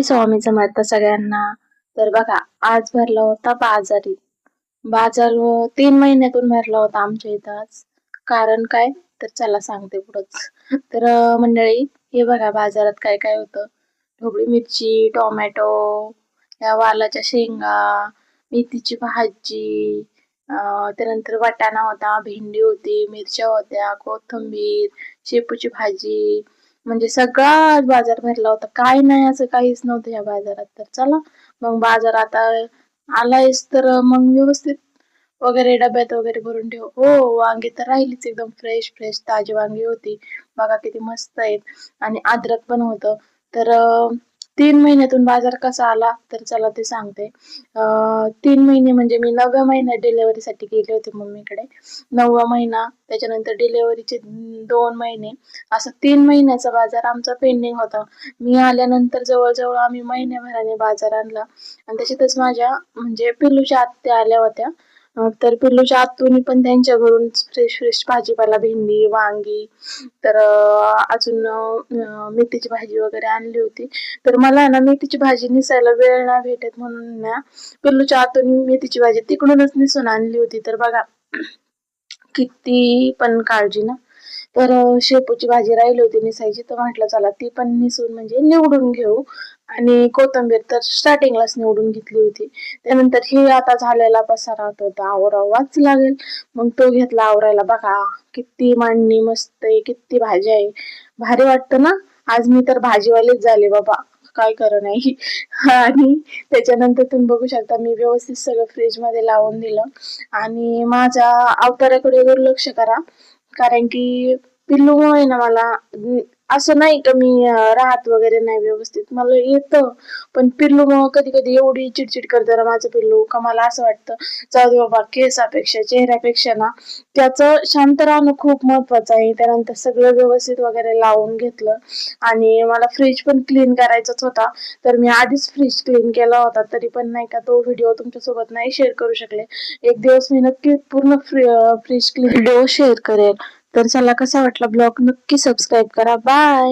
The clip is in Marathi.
श्री स्वामी समर्थ सगळ्यांना. तर बघा, आज भरला होता बाजार 3 महिन्यातून भरला होता आमच्या इथं आज. कारण काय, तर चला सांगते पुढंच. तर मंडळी, हे बघा बाजारात काय काय होतं. ढोबळी मिरची, टोमॅटो, या वालाच्या शेंगा, मेथीची भाजी, त्यानंतर वाटाणा होता, भेंडी होती, मिरच्या होत्या, कोथिंबीर, शेपूची भाजी, म्हणजे सगळा बाजार भरला होता. काय नाही असं काहीच नव्हतं या बाजारात. तर चला मग बाजार आता आलायच तर मग व्यवस्थित वगैरे डब्यात वगैरे भरून ठेव. हो, वांगी तर राहिलीच एकदम फ्रेश फ्रेश ताजी वांगी होती. बघा किती मस्त आहेत. आणि अद्रक पण होतं. तर 3 महिन्यातून बाजार कसा आला तर चला ते सांगते. 3 महिने म्हणजे मी 9व्या महिन्यात डिलेव्हरीसाठी गेले होते मम्मीकडे. 9वा महिना, त्याच्यानंतर डिलेव्हरीचे 2 महिने, असं 3 महिन्याचा बाजार आमचा पेंडिंग होता. मी आल्यानंतर जवळजवळ आम्ही महिन्याभराने बाजार आणला. आणि त्याच्यातच माझ्या म्हणजे पिल्लूच्या आत्या आल्या होत्या. तर पिल्लूच्या आतून पण त्यांच्या घरून फ्रेश फ्रेश भाजीपाला, भेंडी, वांगी, तर अजून मेथीची भाजी वगैरे आणली होती. तर मला ना मेथीची भाजी निसायला वेळ नाही भेटत म्हणून ना पिल्लूच्या आतून मेथीची भाजी तिकडूनच निसून आणली होती. तर बघा किती पण काळजी ना. तर शेपूची भाजी राहिली होती निसायची, तर म्हटलं चला ती पण निसून म्हणजे निवडून घेऊ. आणि कोथिंबीर तर स्टार्टिंगलाच निवडून घेतली होती. त्यानंतर हे आता झालेला पसारा होता, आवरावाच लागेल. मग तो घेतला आवरायला. बघा किती मांडणी मस्त आहे, किती भाज्या आहे, भारी वाटतं ना. आज मी तर भाजीवालीच झाले बाबा, काय खरं नाही. आणि त्याच्यानंतर तुम्ही बघू शकता मी व्यवस्थित सगळं फ्रीज मध्ये लावून दिलं. आणि माझ्या अवताराकडे दुर्लक्ष करा, कारण की पिल्लूमुळे ना मला असं नाही का मी राहत वगैरे नाही व्यवस्थित, मला येतं. पण पिल्लूमुळं कधी कधी एवढी चिडचिड करतं ना माझं पिल्लू, का मला असं वाटतं जाऊ दे बाबा, केसापेक्षा चेहऱ्यापेक्षा ना त्याचं शांत राहणं खूप महत्वाचं आहे. त्यानंतर सगळं व्यवस्थित वगैरे लावून घेतलं. आणि मला फ्रीज पण क्लीन करायचाच होता, तर मी आधीच फ्रीज क्लीन केला होता. तरी पण नाही का तो व्हिडिओ तुमच्यासोबत नाही शेअर करू शकले. एक दिवस मी नक्की पूर्ण फ्रीज क्लीन व्हिडिओ शेअर करेल. तर चला, कसा वाटला ब्लॉग नक्की सबस्क्राईब करा. बाय.